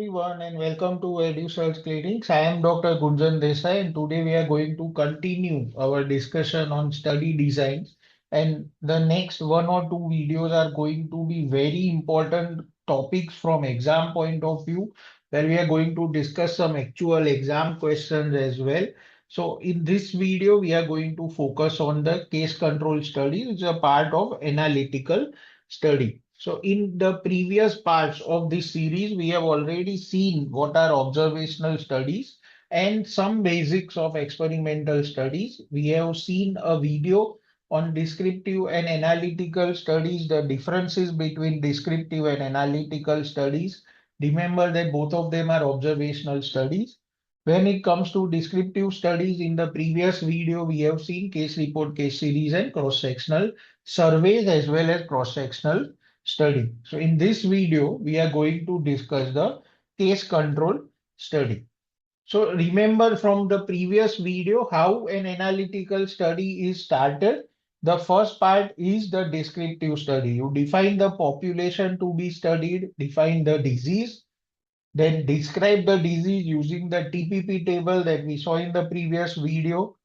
everyone and welcome to Edusurg Clinics. I am Dr. Gunjan Desai and today we are going to continue our discussion on study designs. And the next one or two videos are going to be very important topics from exam point of view, where we are going to discuss some actual exam questions as well. So in this video, we are going to focus on the case control study, which is a part of analytical study. So in the previous parts of this series, we have already seen what are observational studies and some basics of experimental studies. We have seen a video on descriptive and analytical studies, the differences between descriptive and analytical studies. Remember that both of them are observational studies. When it comes to descriptive studies, in the previous video, we have seen case report, case series, and cross-sectional surveys as well as cross-sectional study. So in this video, we are going to discuss the case control study. So remember from the previous video how an analytical study is started. The first part is the descriptive study. You define the population to be studied, define the disease, then describe the disease using the TPP table that we saw in the previous video,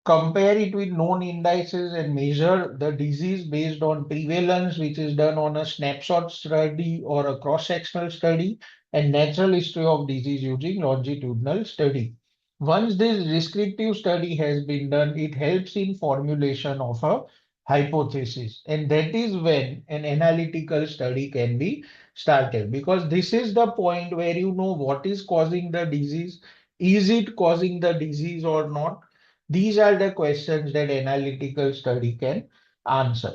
compare it with known indices and measure the disease based on prevalence, which is done on a snapshot study or a cross-sectional study, and natural history of disease using longitudinal study. Once this descriptive study has been done, it helps in formulation of a hypothesis. And that is when an analytical study can be started, because this is the point where you know what is causing the disease. Is it causing the disease or not? These are the questions that analytical study can answer.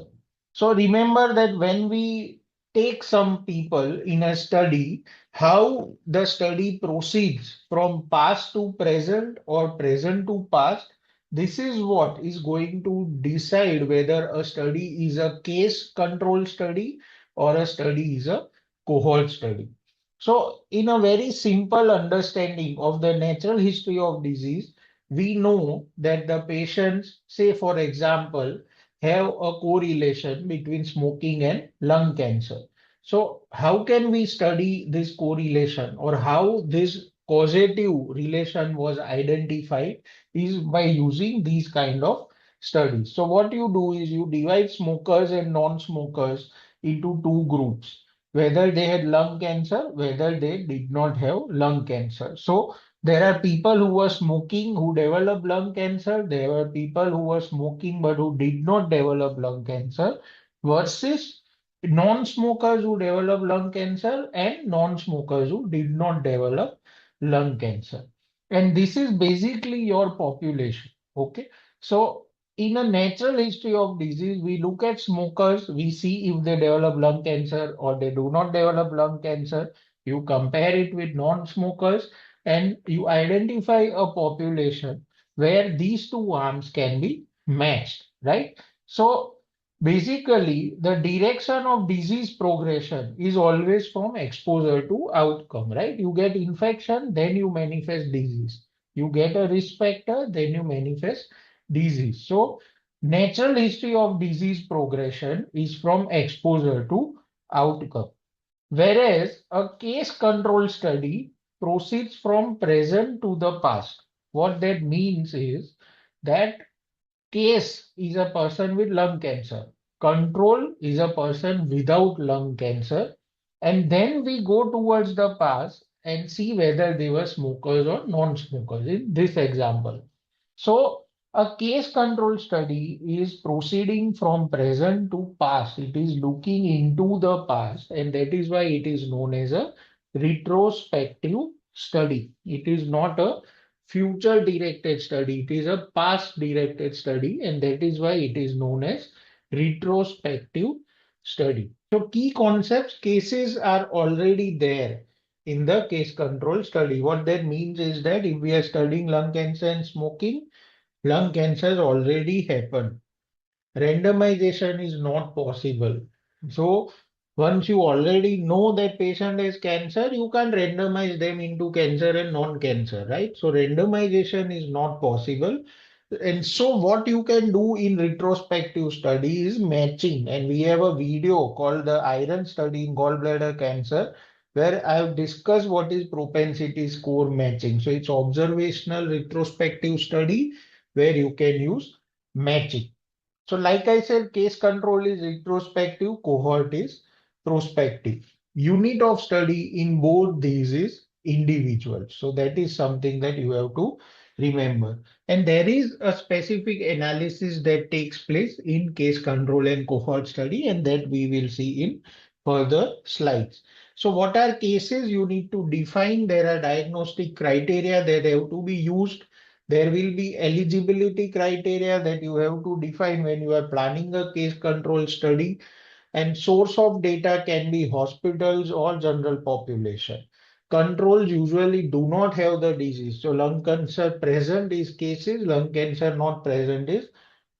So remember that when we take some people in a study, how the study proceeds from past to present or present to past, this is what is going to decide whether a study is a case control study or a study is a cohort study. So in a very simple understanding of the natural history of disease, we know that the patients, say for example, have a correlation between smoking and lung cancer. So how can we study this correlation or how this causative relation was identified is by using these kind of studies. So what you do is you divide smokers and non-smokers into two groups, whether they had lung cancer, whether they did not have lung cancer. So there are people who were smoking who developed lung cancer. There were people who were smoking but who did not develop lung cancer versus non-smokers who developed lung cancer and non-smokers who did not develop lung cancer. And this is basically your population. Okay. So in a natural history of disease, we look at smokers, we see if they develop lung cancer or they do not develop lung cancer. You compare it with non-smokers and you identify a population where these two arms can be matched, right? So basically, the direction of disease progression is always from exposure to outcome, right? You get infection, then you manifest disease. You get a risk factor, then you manifest disease. So natural history of disease progression is from exposure to outcome. Whereas a case control study proceeds from present to the past. What that means is that case is a person with lung cancer. Control is a person without lung cancer. And then we go towards the past and see whether they were smokers or non-smokers in this example. So a case control study is proceeding from present to past. It is looking into the past, and that is why it is known as a retrospective study. It is not a future directed study. It is a past directed study, and that is why it is known as retrospective study. So key concepts, cases are already there in the case control study. What that means is that if we are studying lung cancer and smoking, lung cancer has already happened. Randomization is not possible. So once you already know that patient has cancer, you can't randomize them into cancer and non-cancer, right? So randomization is not possible. And so what you can do in retrospective study is matching. And we have a video called the iron study in gallbladder cancer, where I've discussed what is propensity score matching. So it's observational retrospective study where you can use matching. So like I said, case control is retrospective, cohort is prospective. Unit of study in both these is individual. So that is something that you have to remember. And there is a specific analysis that takes place in case control and cohort study, and that we will see in further slides. So what are cases? You need to define. There are diagnostic criteria that have to be used. There will be eligibility criteria that you have to define when you are planning a case control study, and source of data can be hospitals or general population. Controls usually do not have the disease. So lung cancer present is cases, lung cancer not present is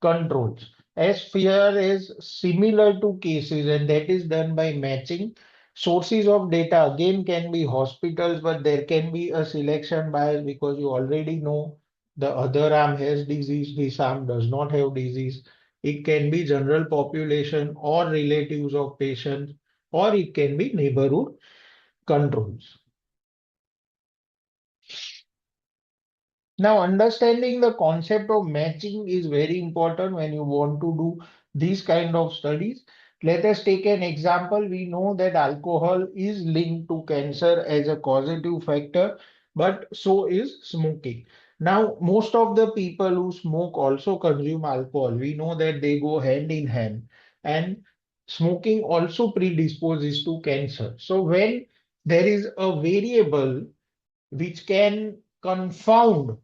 controls. As fear is similar to cases, and that is done by matching. Sources of data again can be hospitals, but there can be a selection bias because you already know the other arm has disease, this arm does not have disease. It can be general population or relatives of patients, or it can be neighborhood controls. Now, understanding the concept of matching is very important when you want to do these kind of studies. Let us take an example. We know that alcohol is linked to cancer as a causative factor, but so is smoking. Now, most of the people who smoke also consume alcohol. We know that they go hand in hand, and smoking also predisposes to cancer. So when there is a variable which can confound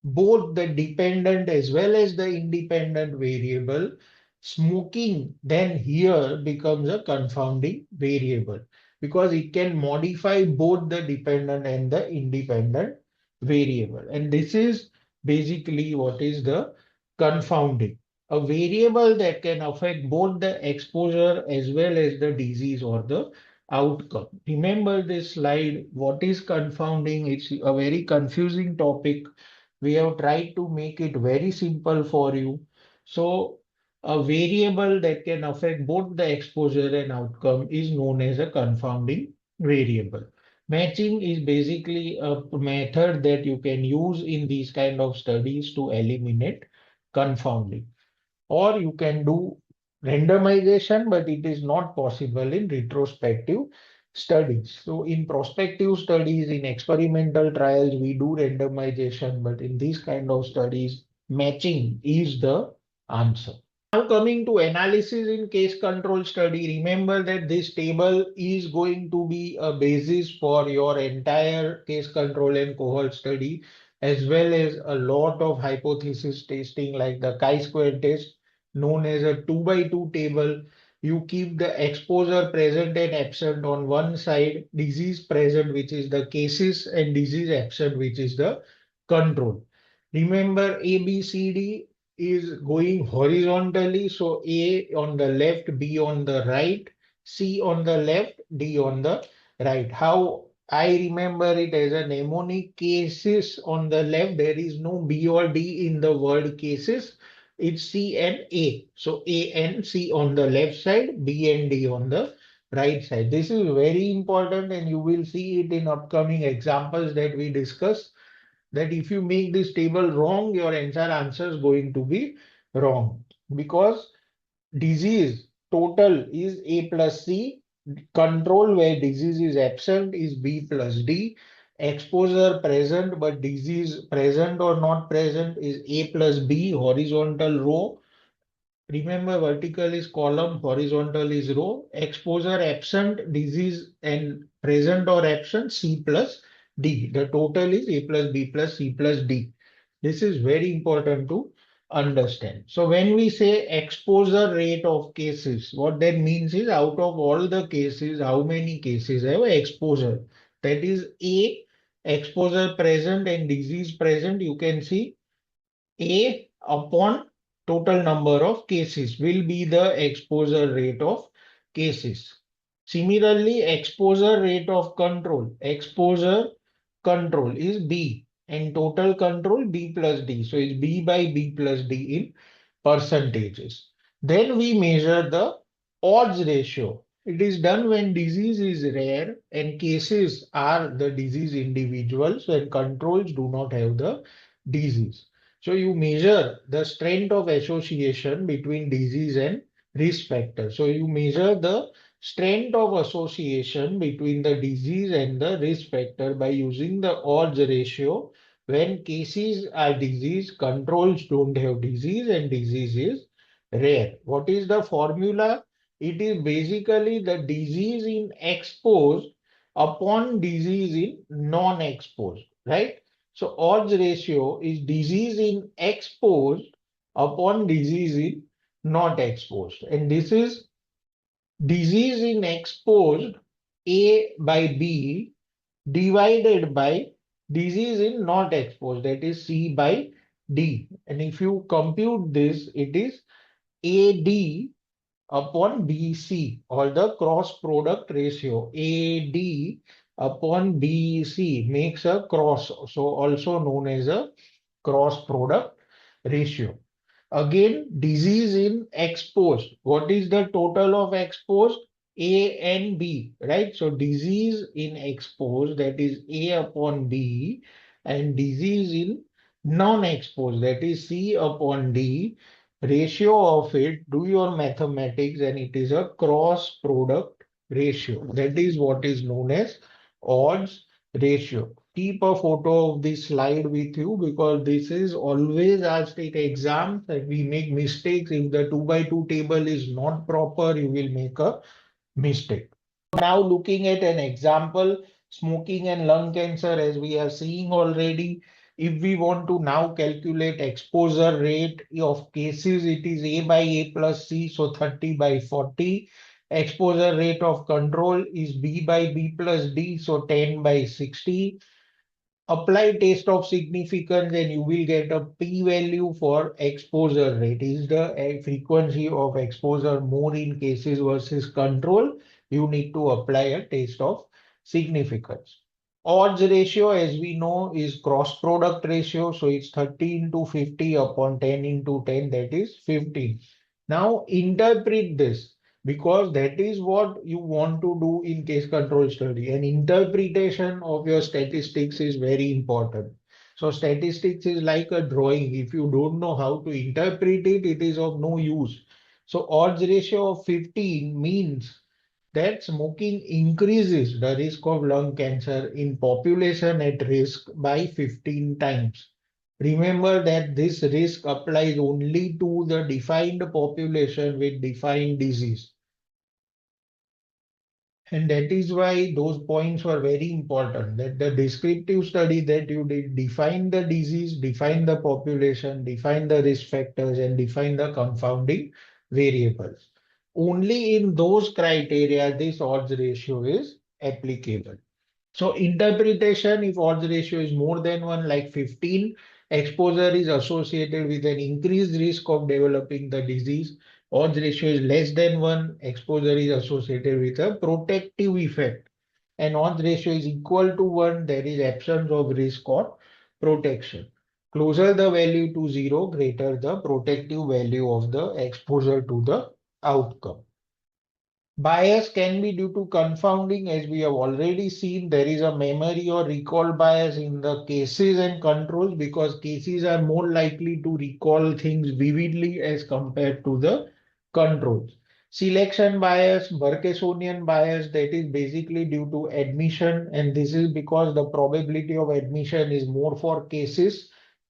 both the dependent as well as the independent variable, smoking then here becomes a confounding variable because it can modify both the dependent and the independent variable. And this is basically what is the confounding. A variable that can affect both the exposure as well as the disease or the outcome. Remember this slide, what is confounding? It's a very confusing topic. We have tried to make it very simple for you. So a variable that can affect both the exposure and outcome is known as a confounding variable. Matching is basically a method that you can use in these kind of studies to eliminate confounding. Or you can do randomization, but it is not possible in retrospective studies. So in prospective studies, in experimental trials, we do randomization, but in these kind of studies, matching is the answer. Now coming to analysis in case control study, remember that this table is going to be a basis for your entire case control and cohort study, as well as a lot of hypothesis testing like the chi-square test, known as a 2 by 2 table. You keep the exposure present and absent on one side, disease present, which is the cases, and disease absent, which is the control. Remember, A, B, C, D is going horizontally. So A on the left, B on the right, C on the left, D on the right. How I remember it as a mnemonic: cases on the left, there is no B or D in the word cases. It's C and A. So A and C on the left side, B and D on the right side. This is very important, and you will see it in upcoming examples that we discuss, that if you make this table wrong, your entire answer is going to be wrong, because disease total is A plus C, control where disease is absent is B plus D, exposure present but disease present or not present is A plus B, horizontal row. Remember, vertical is column, horizontal is row. Exposure absent, disease and present or absent, C plus D. The total is A plus B plus C plus D. This is very important to understand. So when we say exposure rate of cases, what that means is out of all the cases, how many cases have exposure? That is A, exposure present and disease present. You can see A upon total number of cases will be the exposure rate of cases. Similarly, exposure rate of control, exposure control is B, and total control B plus D. So it's B by B plus D in percentages. Then we measure the odds ratio. It is done when disease is rare and cases are the disease individuals and controls do not have the disease. So you measure the strength of association between disease and risk factor. So you measure the strength of association between the disease and the risk factor by using the odds ratio when cases are disease, controls don't have disease and disease is rare. What is the formula? It is basically the disease in exposed upon disease in non-exposed, right? So odds ratio is disease in exposed upon disease in not exposed. And this is disease in exposed A by B divided by disease in not exposed, that is C by D. And if you compute this, it is AD upon BC, or the cross product ratio. AD upon BC makes a cross, so also known as a cross product ratio. Again, disease in exposed. What is the total of exposed? A and B, right? So disease in exposed, that is A upon B, and disease in non-exposed, that is C upon D. Ratio of it, do your mathematics, and it is a cross product ratio. That is what is known as odds ratio. Keep a photo of this slide with you because this is always asked in exams that we make mistakes. If the 2 by 2 table is not proper, you will make a mistake. Now looking at an example, smoking and lung cancer, as we are seeing already. If we want to now calculate exposure rate of cases, it is A by A plus C, so 30 by 40. Exposure rate of control is B by B plus D, so 10 by 60. Apply test of significance and you will get a p-value for exposure rate. Is the frequency of exposure more in cases versus control? You need to apply a test of significance. Odds ratio, as we know, is cross product ratio. So it's 30 into 50 upon 10 into 10, that is 15. Now interpret this, because that is what you want to do in case control study. And interpretation of your statistics is very important. So statistics is like a drawing. If you don't know how to interpret it, it is of no use. So odds ratio of 15 means that smoking increases the risk of lung cancer in population at risk by 15 times. Remember that this risk applies only to the defined population with defined disease. And that is why those points were very important, that the descriptive study that you did define the disease, define the population, define the risk factors, and define the confounding variables. Only in those criteria this odds ratio is applicable. So interpretation, if odds ratio is more than 1, like 15, exposure is associated with an increased risk of developing the disease. Odds ratio is less than 1, exposure is associated with a protective effect. And odds ratio is equal to 1, there is absence of risk or protection. Closer the value to 0, greater the protective value of the exposure to the outcome. Bias can be due to confounding, as we have already seen. There is a memory or recall bias in the cases and controls because cases are more likely to recall things vividly as compared to the controls. Selection bias, Burkesonian bias, that is basically due to admission, and this is because the probability of admission is more for cases,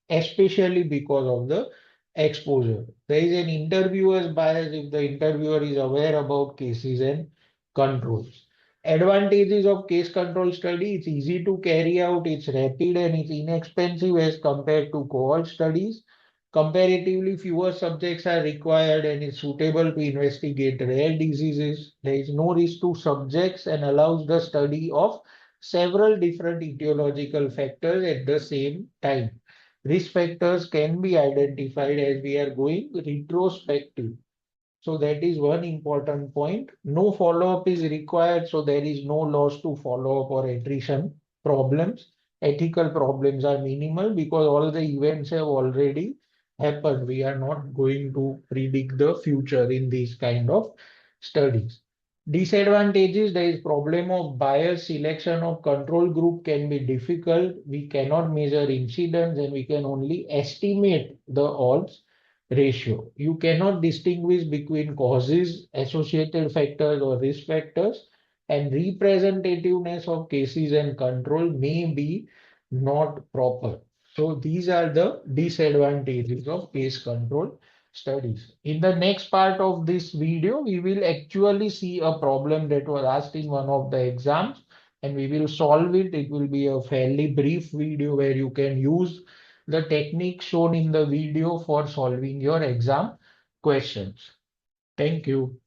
especially because of the exposure. There is an interviewer's bias if the interviewer is aware about cases and controls. Advantages of case control study: it's easy to carry out, it's rapid, and it's inexpensive as compared to cohort studies. Comparatively fewer subjects are required and is suitable to investigate rare diseases. There is no risk to subjects and allows the study of several different etiological factors at the same time. Risk factors can be identified as we are going retrospective. So that is one important point. No follow-up is required, so there is no loss to follow-up or attrition problems. Ethical problems are minimal because all the events have already happened. We are not going to predict the future in these kind of studies. Disadvantages, there is problem of bias selection of control group can be difficult. We cannot measure incidence and we can only estimate the odds ratio. You cannot distinguish between causes, associated factors or risk factors, and representativeness of cases and control may be not proper. So these are the disadvantages of case control studies. In the next part of this video, we will actually see a problem that was asked in one of the exams and we will solve it. It will be a fairly brief video where you can use the technique shown in the video for solving your exam questions. Thank you.